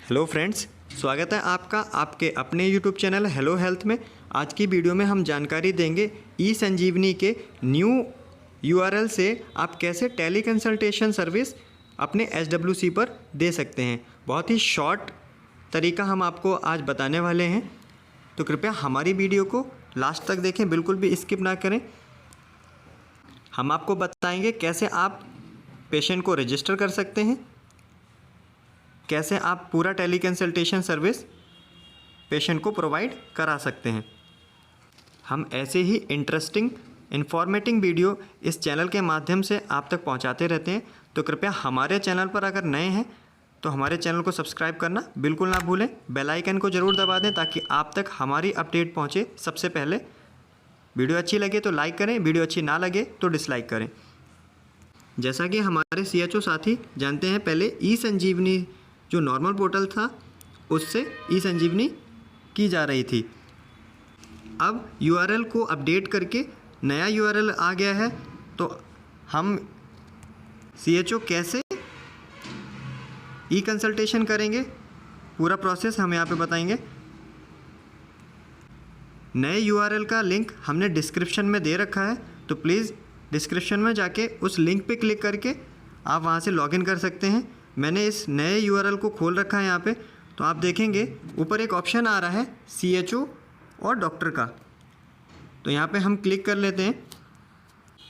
Hello friends, स्वागत है आपका आपके अपने यूट्यूब चैनल हेलो हेल्थ में। आज की वीडियो में हम जानकारी देंगे ई संजीवनी के न्यू यूआरएल से आप कैसे टेली कंसल्टेशन सर्विस अपने एसडब्ल्यूसी पर दे सकते हैं। बहुत ही शॉर्ट तरीका हम आपको आज बताने वाले हैं, तो कृपया हमारी वीडियो को लास्ट तक देखें, बिल्कुल भी स्किप ना करें। हम आपको बताएंगे कैसे आप पेशेंट को रजिस्टर कर सकते हैं, कैसे आप पूरा टेली कंसल्टेशन सर्विस पेशेंट को प्रोवाइड करा सकते हैं। हम ऐसे ही इंटरेस्टिंग इन्फॉर्मेटिव वीडियो इस चैनल के माध्यम से आप तक पहुंचाते रहते हैं, तो कृपया हमारे चैनल पर अगर नए हैं तो हमारे चैनल को सब्सक्राइब करना बिल्कुल ना भूलें। बेल आइकन को ज़रूर दबा दें ताकि आप तक हमारी अपडेट पहुंचे सबसे पहले। वीडियो अच्छी लगे तो लाइक करें, वीडियो अच्छी ना लगे तो डिसलाइक करें। जैसा कि हमारे सीएचओ साथी जानते हैं, पहले ई संजीवनी जो नॉर्मल पोर्टल था उससे ई संजीवनी की जा रही थी। अब यूआरएल को अपडेट करके नया यूआरएल आ गया है, तो हम सीएचओ कैसे ई कंसल्टेशन करेंगे पूरा प्रोसेस हम यहाँ पे बताएंगे। नए यूआरएल का लिंक हमने डिस्क्रिप्शन में दे रखा है, तो प्लीज़ डिस्क्रिप्शन में जाके उस लिंक पे क्लिक करके आप वहाँ से लॉगिन कर सकते हैं। मैंने इस नए यूआरएल को खोल रखा है यहाँ पे, तो आप देखेंगे ऊपर एक ऑप्शन आ रहा है सीएचओ और डॉक्टर का, तो यहाँ पे हम क्लिक कर लेते हैं।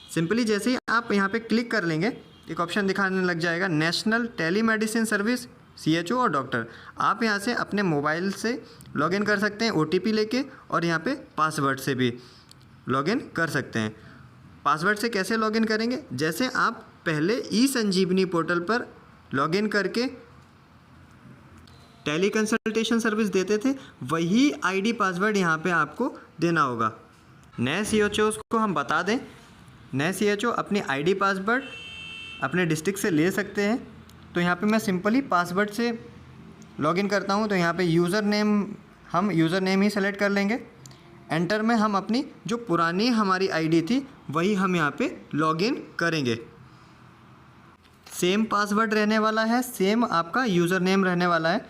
सिंपली जैसे ही आप यहाँ पे क्लिक कर लेंगे एक ऑप्शन दिखाने लग जाएगा नेशनल टेलीमेडिसिन सर्विस सीएचओ और डॉक्टर। आप यहाँ से अपने मोबाइल से लॉगिन कर सकते हैं ओटीपी लेके, और यहाँ पे पासवर्ड से भी लॉगिन कर सकते हैं। पासवर्ड से कैसे लॉगिन करेंगे, जैसे आप पहले ई संजीवनी पोर्टल पर लॉगिन करके टेली कंसल्टेशन सर्विस देते थे, वही आईडी पासवर्ड यहाँ पे आपको देना होगा। नए सीएचओ को हम बता दें, नए सीएचओ अपनी आईडी पासवर्ड अपने डिस्ट्रिक्ट से ले सकते हैं। तो यहाँ पे मैं सिंपली पासवर्ड से लॉगिन करता हूँ, तो यहाँ पे यूज़र नेम हम यूज़र नेम ही सेलेक्ट कर लेंगे। एंटर में हम अपनी जो पुरानी हमारी आईडी थी वही हम यहाँ पे लॉगिन करेंगे। सेम पासवर्ड रहने वाला है, सेम आपका यूज़र नेम रहने वाला है।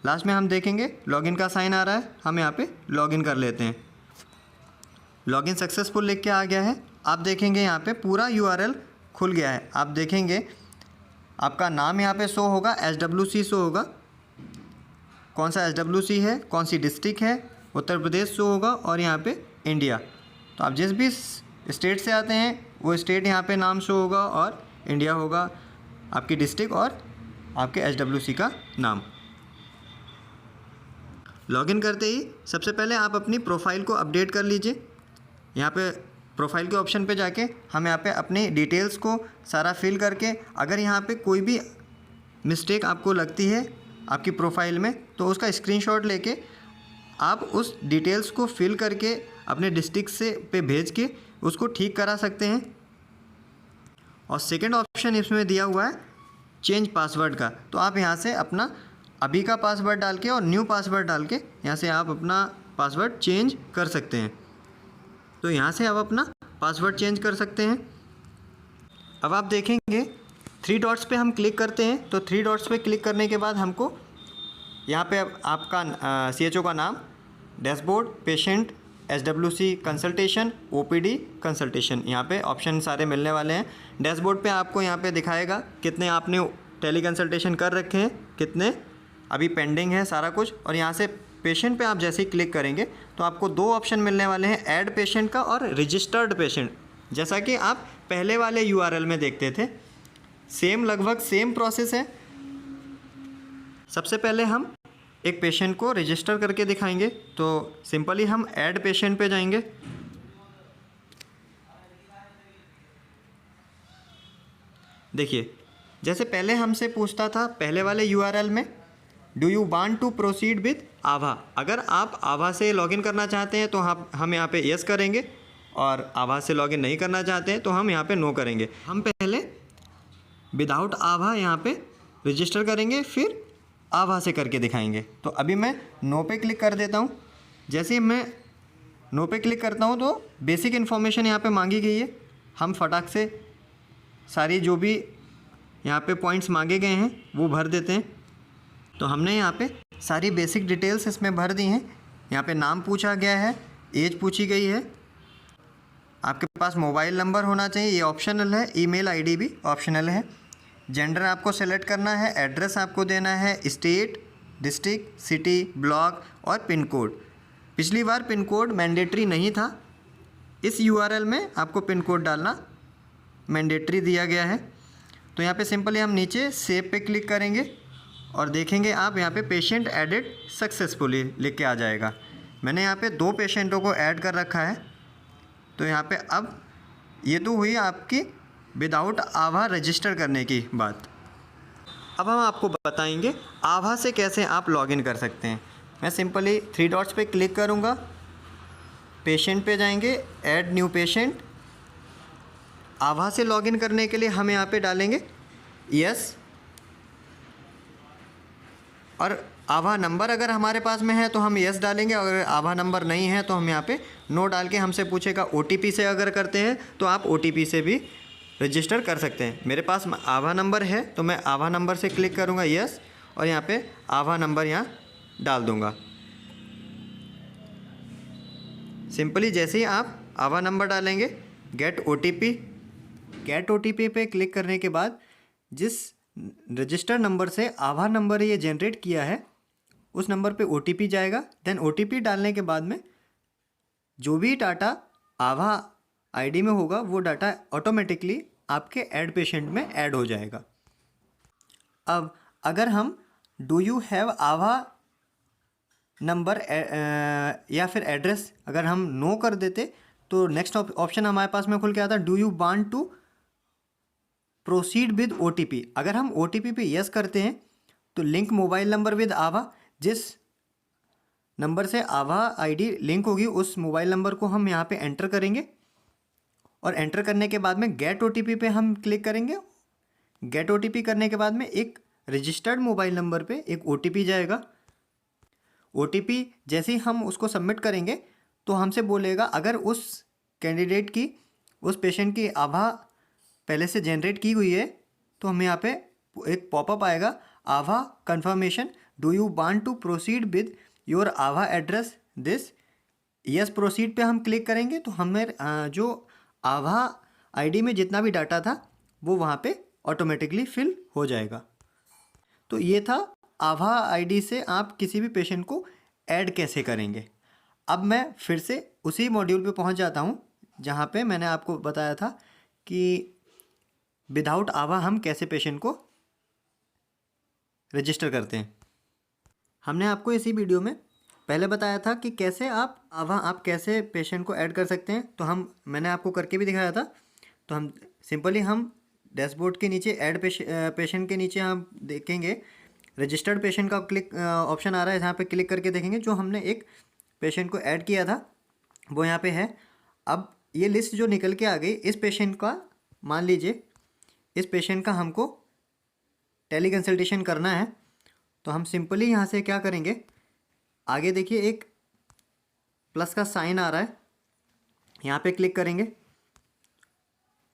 लास्ट में हम देखेंगे लॉगिन का साइन आ रहा है, हम यहाँ पे लॉगिन कर लेते हैं। लॉगिन सक्सेसफुल लिख के आ गया है। आप देखेंगे यहाँ पे पूरा यूआरएल खुल गया है। आप देखेंगे आपका नाम यहाँ पे शो होगा, एसडब्ल्यूसी शो होगा, कौन सा एसडब्ल्यूसी है, कौन सी डिस्ट्रिक्ट है, उत्तर प्रदेश शो होगा, और यहाँ पे इंडिया। तो आप जिस भी स्टेट से आते हैं वो स्टेट यहाँ पे नाम शो होगा, और इंडिया होगा आपकी डिस्ट्रिक्ट और आपके एसडब्ल्यूसी का नाम। लॉगिन करते ही सबसे पहले आप अपनी प्रोफाइल को अपडेट कर लीजिए। यहाँ पे प्रोफाइल के ऑप्शन पे जाके हम यहाँ पे अपनी डिटेल्स को सारा फिल करके, अगर यहाँ पे कोई भी मिस्टेक आपको लगती है आपकी प्रोफाइल में, तो उसका स्क्रीनशॉट लेके आप उस डिटेल्स को फिल करके अपने डिस्ट्रिक्ट से पे भेज के उसको ठीक करा सकते हैं। और सेकंड ऑप्शन इसमें दिया हुआ है चेंज पासवर्ड का, तो आप यहाँ से अपना अभी का पासवर्ड डाल के और न्यू पासवर्ड डाल के यहाँ से आप अपना पासवर्ड चेंज कर सकते हैं। तो यहाँ से आप अपना पासवर्ड चेंज कर सकते हैं। अब आप देखेंगे थ्री डॉट्स पे हम क्लिक करते हैं, तो थ्री डॉट्स पे क्लिक करने के बाद हमको यहाँ पे आपका सीएचओ का नाम, dashboard, patient, SWC consultation, OPD consultation, यहाँ पे ऑप्शन सारे मिलने वाले हैं। डैशबोर्ड पे आपको यहाँ पे दिखाएगा कितने आपने टेली कंसल्टेशन कर रखे हैं, कितने अभी पेंडिंग है, सारा कुछ। और यहाँ से पेशेंट पे आप जैसे ही क्लिक करेंगे तो आपको दो ऑप्शन मिलने वाले हैं, ऐड पेशेंट का और रजिस्टर्ड पेशेंट। जैसा कि आप पहले वाले यूआरएल में देखते थे, सेम लगभग सेम प्रोसेस है। सबसे पहले हम एक पेशेंट को रजिस्टर करके दिखाएंगे, तो सिंपली हम ऐड पेशेंट पे जाएंगे। देखिए जैसे पहले हमसे पूछता था पहले वाले यूआरएल में, do you want to proceed with आभा। अगर आप आभा से लॉगिन करना चाहते हैं तो हम यहाँ पे यस करेंगे, और आभा से लॉगिन नहीं करना चाहते हैं तो हम यहाँ पे नो करेंगे। हम पहले विदाउट आभा यहाँ पे रजिस्टर करेंगे, फिर आभा से करके दिखाएंगे। तो अभी मैं नो पे क्लिक कर देता हूँ। जैसे ही मैं नो पे क्लिक करता हूँ तो बेसिक इन्फॉर्मेशन यहाँ पे मांगी गई है। हम फटाक से सारी जो भी यहाँ पे पॉइंट्स मांगे गए हैं वो भर देते हैं। तो हमने यहाँ पे सारी बेसिक डिटेल्स इसमें भर दी हैं। यहाँ पे नाम पूछा गया है, एज पूछी गई है, आपके पास मोबाइल नंबर होना चाहिए, ये ऑप्शनल है, ईमेल आईडी भी ऑप्शनल है। जेंडर आपको सेलेक्ट करना है, एड्रेस आपको देना है, स्टेट, डिस्ट्रिक्ट, सिटी, ब्लॉक और पिन कोड। पिछली बार पिन कोड मैंडेटरी नहीं था, इस यूआरएल में आपको पिन कोड डालना मैंडेटरी दिया गया है। तो यहाँ पे सिंपली हम नीचे सेव पे क्लिक करेंगे और देखेंगे आप यहाँ पे पेशेंट एडिड सक्सेसफुली लिख के आ जाएगा। मैंने यहाँ पे 2 पेशेंटों को ऐड कर रखा है। तो यहाँ पे अब ये तो हुई आपकी विदाउट आभा रजिस्टर करने की बात। अब हम आपको बताएंगे आभा से कैसे आप लॉगिन कर सकते हैं। मैं सिंपली 3 डॉट्स पे क्लिक करूँगा, पेशेंट पे जाएंगे, ऐड न्यू पेशेंट। आभा से लॉगिन करने के लिए हम यहाँ पे डालेंगे यस, और आभा नंबर अगर हमारे पास में है तो हम यस डालेंगे, अगर आभा नंबर नहीं है तो हम यहाँ पे नो डाल के, हमसे पूछेगा ओटीपी से अगर करते हैं तो आप ओटीपी से भी रजिस्टर कर सकते हैं। मेरे पास आभा नंबर है तो मैं आभा नंबर से क्लिक करूँगा यस, और यहाँ पे आभा नंबर यहाँ डाल दूँगा। सिंपली जैसे ही आप आभा नंबर डालेंगे, गेट ओटीपी पे क्लिक करने के बाद जिस रजिस्टर नंबर से आभा नंबर ये जनरेट किया है उस नंबर पे ओटीपी जाएगा। देन ओटीपी डालने के बाद में जो भी डाटा आभा आईडी में होगा वो डाटा ऑटोमेटिकली आपके ऐड पेशेंट में ऐड हो जाएगा। अब अगर हम do you have Abha number या फिर एड्रेस अगर हम नो कर देते तो नेक्स्ट ऑप्शन हमारे पास में खुल के आता, do you want to proceed with OTP. अगर हम ओटीपी पे यस करते हैं तो लिंक मोबाइल नंबर विद आभा, जिस नंबर से आभा आईडी लिंक होगी उस मोबाइल नंबर को हम यहाँ पे एंटर करेंगे, और एंटर करने के बाद में गेट ओटीपी पे हम क्लिक करेंगे। गेट ओटीपी करने के बाद में एक रजिस्टर्ड मोबाइल नंबर पे एक ओटीपी जाएगा। ओटीपी जैसे ही हम उसको सबमिट करेंगे तो हमसे बोलेगा, अगर उस कैंडिडेट की, उस पेशेंट की आभा पहले से जनरेट की हुई है तो हमें यहाँ पे एक पॉपअप आएगा, आभा confirmation, do you want to proceed with your Abha address this. Yes proceed पे हम क्लिक करेंगे तो हमें जो आभा आईडी में जितना भी डाटा था वो वहाँ पे ऑटोमेटिकली फिल हो जाएगा। तो ये था आभा आईडी से आप किसी भी पेशेंट को ऐड कैसे करेंगे। अब मैं फिर से उसी मॉड्यूल पे पहुँच जाता हूँ जहाँ पे मैंने आपको बताया था कि विदाउट आभा हम कैसे पेशेंट को रजिस्टर करते हैं। हमने आपको इसी वीडियो में पहले बताया था कि कैसे आप कैसे पेशेंट को ऐड कर सकते हैं, तो मैंने आपको करके भी दिखाया था। तो हम सिंपली हम डैशबोर्ड के नीचे ऐड पेशेंट के नीचे हम देखेंगे रजिस्टर्ड पेशेंट का क्लिक ऑप्शन आ रहा है, जहाँ पे क्लिक करके देखेंगे जो हमने एक पेशेंट को ऐड किया था वो यहाँ पे है। अब ये लिस्ट जो निकल के आ गई, इस पेशेंट का मान लीजिए इस पेशेंट का हमको टेली कंसल्टेशन करना है, तो हम सिंपली यहाँ से क्या करेंगे, आगे देखिए एक प्लस का साइन आ रहा है, यहाँ पे क्लिक करेंगे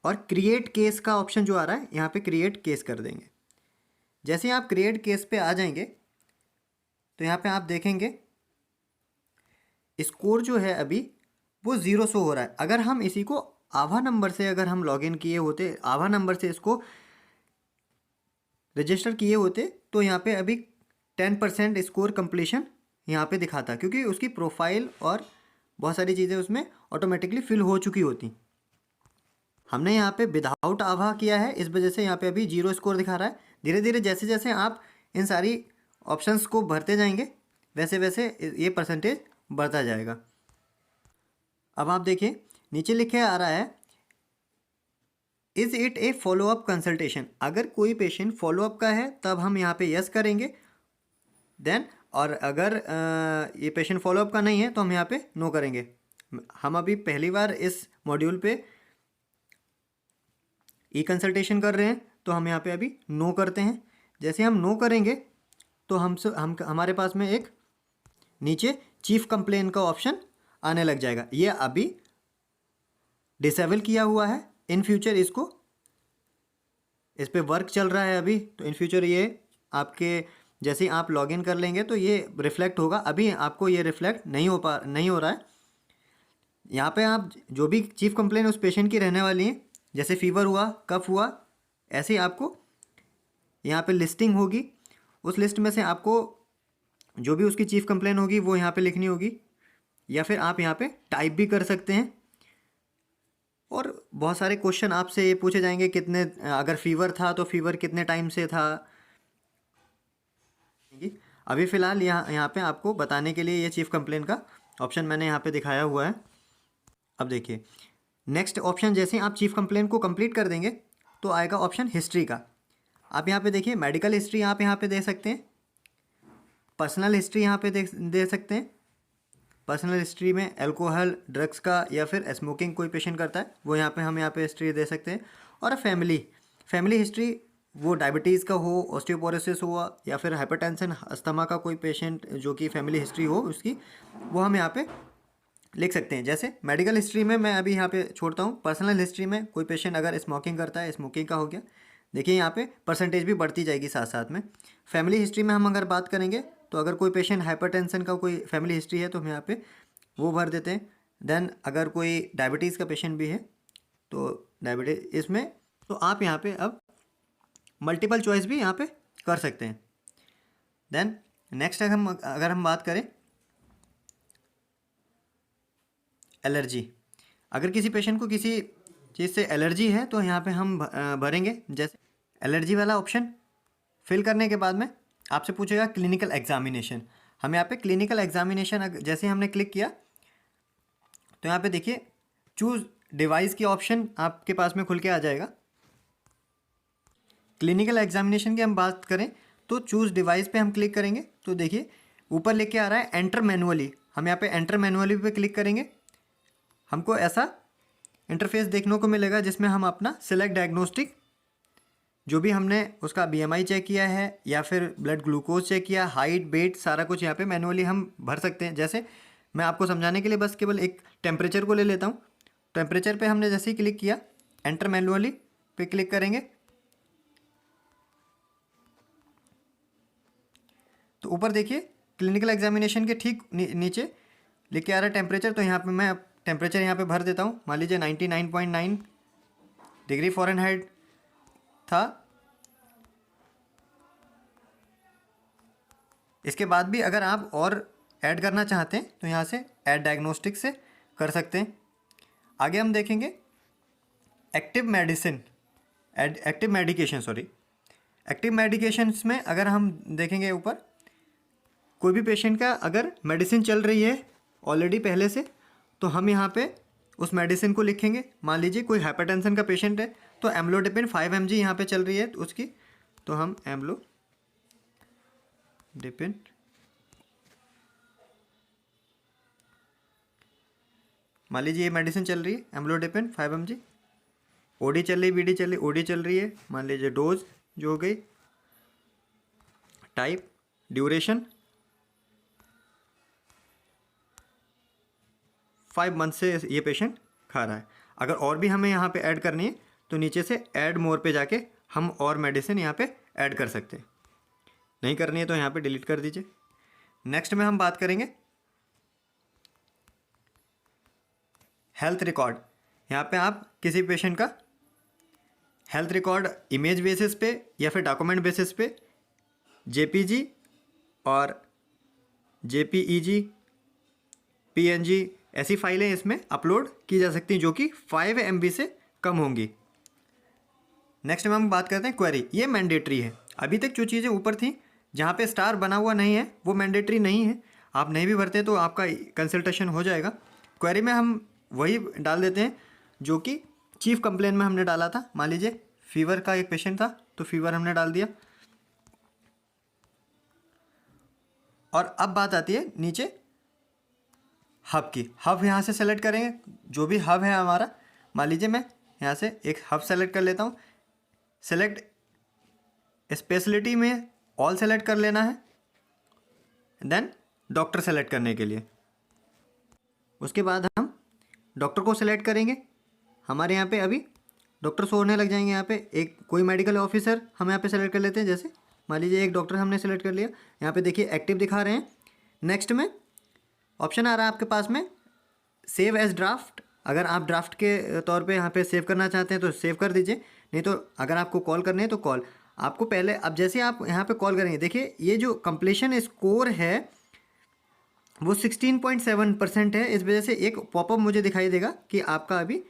और क्रिएट केस का ऑप्शन जो आ रहा है यहाँ पे क्रिएट केस कर देंगे। जैसे ही आप क्रिएट केस पे आ जाएंगे तो यहाँ पे आप देखेंगे स्कोर जो है अभी वो 0 शो हो रहा है। अगर हम इसी को आभा नंबर से अगर हम लॉगिन किए होते, आभा नंबर से इसको रजिस्टर किए होते तो यहाँ पे अभी 10% स्कोर कंप्लीशन यहाँ पे दिखाता, क्योंकि उसकी प्रोफाइल और बहुत सारी चीज़ें उसमें ऑटोमेटिकली फिल हो चुकी होती। हमने यहाँ पे विदाउट आभा किया है, इस वजह से यहाँ पे अभी 0 स्कोर दिखा रहा है। धीरे धीरे जैसे जैसे आप इन सारी ऑप्शंस को भरते जाएंगे वैसे वैसे ये परसेंटेज बढ़ता जाएगा। अब आप देखिए नीचे लिखे आ रहा है is it A follow up consultation. अगर कोई पेशेंट फॉलोअप का है तब हम यहाँ पे यस करेंगे देन, और अगर ये पेशेंट फॉलोअप का नहीं है तो हम यहाँ पे नो करेंगे। हम अभी पहली बार इस मॉड्यूल पे ई कंसल्टेशन कर रहे हैं तो हम यहाँ पे अभी नो करते हैं। जैसे हम नो करेंगे तो हमारे पास में एक नीचे चीफ कंप्लेन का ऑप्शन आने लग जाएगा। ये अभी डिसेबल किया हुआ है, इन फ्यूचर इसको इस पे वर्क चल रहा है अभी, तो इन फ्यूचर ये आपके जैसे ही आप लॉगिन कर लेंगे तो ये रिफ्लेक्ट होगा। अभी आपको ये रिफ्लेक्ट नहीं हो रहा है। यहाँ पे आप जो भी चीफ कंप्लेन उस पेशेंट की रहने वाली है, जैसे फीवर हुआ, कफ हुआ, ऐसे ही आपको यहाँ पे लिस्टिंग होगी। उस लिस्ट में से आपको जो भी उसकी चीफ कंप्लेन होगी वो यहाँ पे लिखनी होगी, या फिर आप यहाँ पे टाइप भी कर सकते हैं। और बहुत सारे क्वेश्चन आपसे ये पूछे जाएंगे, कितने, अगर फीवर था तो फीवर कितने टाइम से था। अभी फ़िलहाल यहाँ पे आपको बताने के लिए ये चीफ कंप्लेन का ऑप्शन मैंने यहाँ पे दिखाया हुआ है। अब देखिए नेक्स्ट ऑप्शन, जैसे आप चीफ कंप्लेन को कंप्लीट कर देंगे तो आएगा ऑप्शन हिस्ट्री का। आप यहाँ पे देखिए मेडिकल हिस्ट्री आप यहाँ पे दे सकते हैं, पर्सनल हिस्ट्री यहाँ पे दे सकते हैं। पर्सनल हिस्ट्री में अल्कोहल, ड्रग्स का या फिर स्मोकिंग कोई पेशेंट करता है वो हम यहाँ पे हिस्ट्री दे सकते हैं। और फैमिली हिस्ट्री, वो डायबिटीज़ का हो, ऑस्टियोपोरोसिस हुआ, या फिर हाइपरटेंशन, अस्थमा का कोई पेशेंट जो कि फैमिली हिस्ट्री हो उसकी, वो हम यहाँ पे लिख सकते हैं। जैसे मेडिकल हिस्ट्री में मैं अभी यहाँ पे छोड़ता हूँ। पर्सनल हिस्ट्री में कोई पेशेंट अगर स्मोकिंग करता है, स्मोकिंग का हो गया, देखिए यहाँ पे परसेंटेज भी बढ़ती जाएगी साथ साथ में। फैमिली हिस्ट्री में हम अगर बात करेंगे तो अगर कोई पेशेंट हाइपरटेंशन का कोई फैमिली हिस्ट्री है तो हम यहाँ पे वो भर देते हैं। देन अगर कोई डायबिटीज़ का पेशेंट भी है तो डायबिटीज इसमें, तो आप यहाँ पे अब मल्टीपल चॉइस भी यहाँ पे कर सकते हैं। देन नेक्स्ट अगर हम बात करें एलर्जी, अगर किसी पेशेंट को किसी चीज़ से एलर्जी है तो यहाँ पे हम भरेंगे। जैसे एलर्जी वाला ऑप्शन फिल करने के बाद में आपसे पूछेगा क्लिनिकल एग्जामिनेशन। हम यहाँ पे क्लिनिकल एग्जामिनेशन जैसे हमने क्लिक किया तो यहाँ पे देखिए चूज़ डिवाइस की ऑप्शन आपके पास में खुल के आ जाएगा। क्लिनिकल एग्जामिनेशन की हम बात करें तो चूज़ डिवाइस पे हम क्लिक करेंगे तो देखिए ऊपर लेके आ रहा है एंटर मैनुअली। हम यहाँ पे एंटर मैनुअली पे क्लिक करेंगे, हमको ऐसा इंटरफेस देखने को मिलेगा जिसमें हम अपना सिलेक्ट डायग्नोस्टिक, जो भी हमने उसका बीएमआई चेक किया है या फिर ब्लड ग्लूकोज चेक किया, हाइट, वेट, सारा कुछ यहाँ पे मैनुअली हम भर सकते हैं। जैसे मैं आपको समझाने के लिए बस केवल एक टेम्परेचर को ले लेता हूँ। टेम्परेचर पे हमने जैसे ही क्लिक किया, एंटर मैनुअली पे क्लिक करेंगे तो ऊपर देखिए क्लिनिकल एग्जामिनेशन के ठीक नीचे लिख के आ रहा है टेम्परेचर। तो यहाँ पे मैं टेम्परेचर यहाँ पे भर देता हूँ। मान लीजिए 99.9 डिग्री फ़ारेनहाइट था। इसके बाद भी अगर आप और ऐड करना चाहते हैं तो यहाँ से ऐड डायग्नोस्टिक से कर सकते हैं। आगे हम देखेंगे एक्टिव मेडिकेशंस में अगर हम देखेंगे ऊपर कोई भी पेशेंट का अगर मेडिसिन चल रही है ऑलरेडी पहले से तो हम यहाँ पे उस मेडिसिन को लिखेंगे। मान लीजिए कोई हाइपरटेंशन का पेशेंट है तो एम्लोडिपिन 5 mg यहाँ पे चल रही है तो उसकी, तो हम एम्लोडिपिन मान लीजिए ये मेडिसिन चल रही है एम्लोडिपिन 5 mg, ओडी चल रही, बीडी चल रही, ओडी चल रही है। मान लीजिए डोज जो हो गई, टाइप, ड्यूरेशन 5 मंथ से ये पेशेंट खा रहा है। अगर और भी हमें यहाँ पे ऐड करनी है तो नीचे से ऐड मोर पे जाके हम और मेडिसिन यहाँ पे ऐड कर सकते हैं। नहीं करनी है तो यहाँ पे डिलीट कर दीजिए। नेक्स्ट में हम बात करेंगे हेल्थ रिकॉर्ड। यहाँ पे आप किसी पेशेंट का हेल्थ रिकॉर्ड इमेज बेसिस पे या फिर डॉक्यूमेंट बेसिस पे जेपीजी और जेपीईजी, पीएनजी ऐसी फाइलें इसमें अपलोड की जा सकती हैं जो कि 5 MB से कम होंगी। नेक्स्ट में हम बात करते हैं क्वेरी। ये मैंडेटरी है। अभी तक जो चीज़ें ऊपर थी जहाँ पे स्टार बना हुआ नहीं है वो मैंडेटरी नहीं है। आप नहीं भी भरते तो आपका कंसल्टेशन हो जाएगा। क्वेरी में हम वही डाल देते हैं जो कि चीफ कंप्लेन में हमने डाला था। मान लीजिए फीवर का एक पेशेंट था तो फीवर हमने डाल दिया। और अब बात आती है नीचे हब की। हब यहाँ से सेलेक्ट करेंगे, जो भी हब है हमारा। मान लीजिए मैं यहाँ से एक हब सेलेक्ट कर लेता हूँ। सेलेक्ट स्पेशलिटी में ऑल सेलेक्ट कर लेना है, देन डॉक्टर सेलेक्ट करने के लिए। उसके बाद हम डॉक्टर को सेलेक्ट करेंगे। हमारे यहाँ पे अभी डॉक्टर शो होने लग जाएंगे। यहाँ पे एक कोई मेडिकल ऑफिसर हम यहाँ पे सेलेक्ट कर लेते हैं, जैसे मान लीजिए एक डॉक्टर हमने सेलेक्ट कर लिया, यहाँ पे देखिए एक्टिव दिखा रहे हैं। नेक्स्ट में ऑप्शन आ रहा है आपके पास में सेव एज ड्राफ्ट। अगर आप ड्राफ्ट के तौर पे यहाँ पे सेव करना चाहते हैं तो सेव कर दीजिए, नहीं तो अगर आपको कॉल करने हैं तो कॉल। आपको पहले, अब जैसे आप यहाँ पे कॉल करेंगे, देखिए ये जो कंप्लीशन स्कोर है वो 16.7% है। इस वजह से एक पॉपअप मुझे दिखाई देगा कि आपका अभी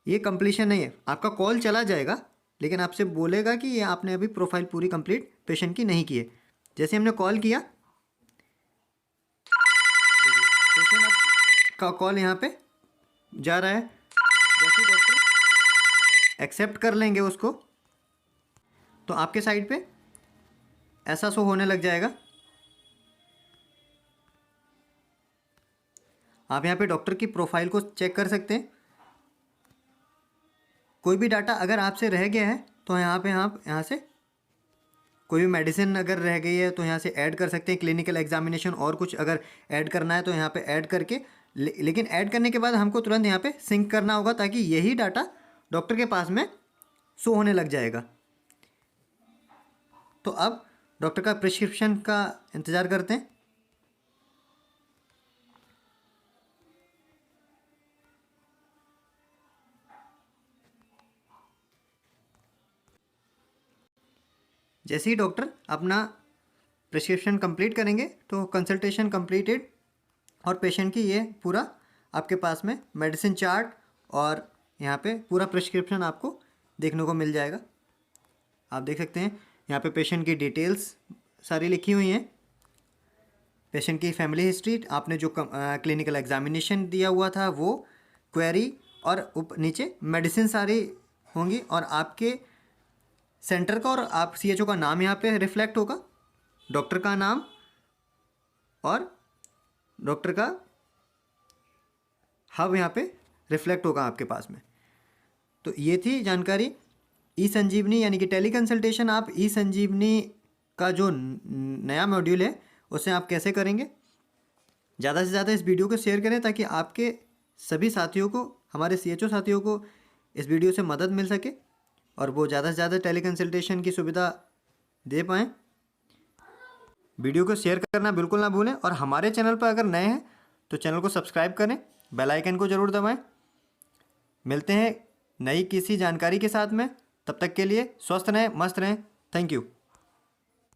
ये कंप्लीशन नहीं है। आपका कॉल चला जाएगा लेकिन आपसे बोलेगा कि ये आपने अभी प्रोफाइल पूरी कंप्लीट पेशेंट की नहीं की है। जैसे हमने कॉल किया, पेशेंट का कॉल यहाँ पे जा रहा है। जैसे डॉक्टर एक्सेप्ट कर लेंगे उसको तो आपके साइड पे ऐसा शो होने लग जाएगा। आप यहाँ पे डॉक्टर की प्रोफाइल को चेक कर सकते हैं। कोई भी डाटा अगर आपसे रह गया है तो यहाँ पे आप यहाँ से कोई भी मेडिसिन अगर रह गई है तो यहाँ से ऐड कर सकते हैं। क्लिनिकल एग्जामिनेशन और कुछ अगर ऐड करना है तो यहाँ पे ऐड करके, लेकिन ऐड करने के बाद हमको तुरंत यहाँ पे सिंक करना होगा ताकि यही डाटा डॉक्टर के पास में शो होने लग जाएगा। तो अब डॉक्टर का प्रिस्क्रिप्शन का इंतज़ार करते हैं। जैसे ही डॉक्टर अपना प्रिस्क्रिप्शन कंप्लीट करेंगे तो कंसल्टेशन कंप्लीटेड और पेशेंट की ये पूरा आपके पास में मेडिसिन चार्ट और यहाँ पे पूरा प्रिस्क्रिप्शन आपको देखने को मिल जाएगा। आप देख सकते हैं यहाँ पे पेशेंट की डिटेल्स सारी लिखी हुई हैं, पेशेंट की फैमिली हिस्ट्री, आपने जो क्लिनिकल एग्जामिनेशन दिया हुआ था वो, क्वेरी और नीचे मेडिसिन सारी होंगी और आपके सेंटर का और आप सीएचओ का नाम यहाँ पे रिफ्लेक्ट होगा, डॉक्टर का नाम और डॉक्टर का हब यहाँ पे रिफ्लेक्ट होगा आपके पास में। तो ये थी जानकारी ई संजीवनी यानी कि टेली कंसल्टेशन। आप ई संजीवनी का जो नया मॉड्यूल है उसे आप कैसे करेंगे, ज़्यादा से ज़्यादा इस वीडियो को शेयर करें ताकि आपके सभी साथियों को, हमारे सीएचओ साथियों को इस वीडियो से मदद मिल सके और वो ज़्यादा से ज़्यादा टेली कंसल्टेशन की सुविधा दे पाएँ। वीडियो को शेयर करना बिल्कुल ना भूलें और हमारे चैनल पर अगर नए हैं तो चैनल को सब्सक्राइब करें, बेल आइकन को ज़रूर दबाएं। मिलते हैं नई किसी जानकारी के साथ में, तब तक के लिए स्वस्थ रहें, मस्त रहें। Thank you.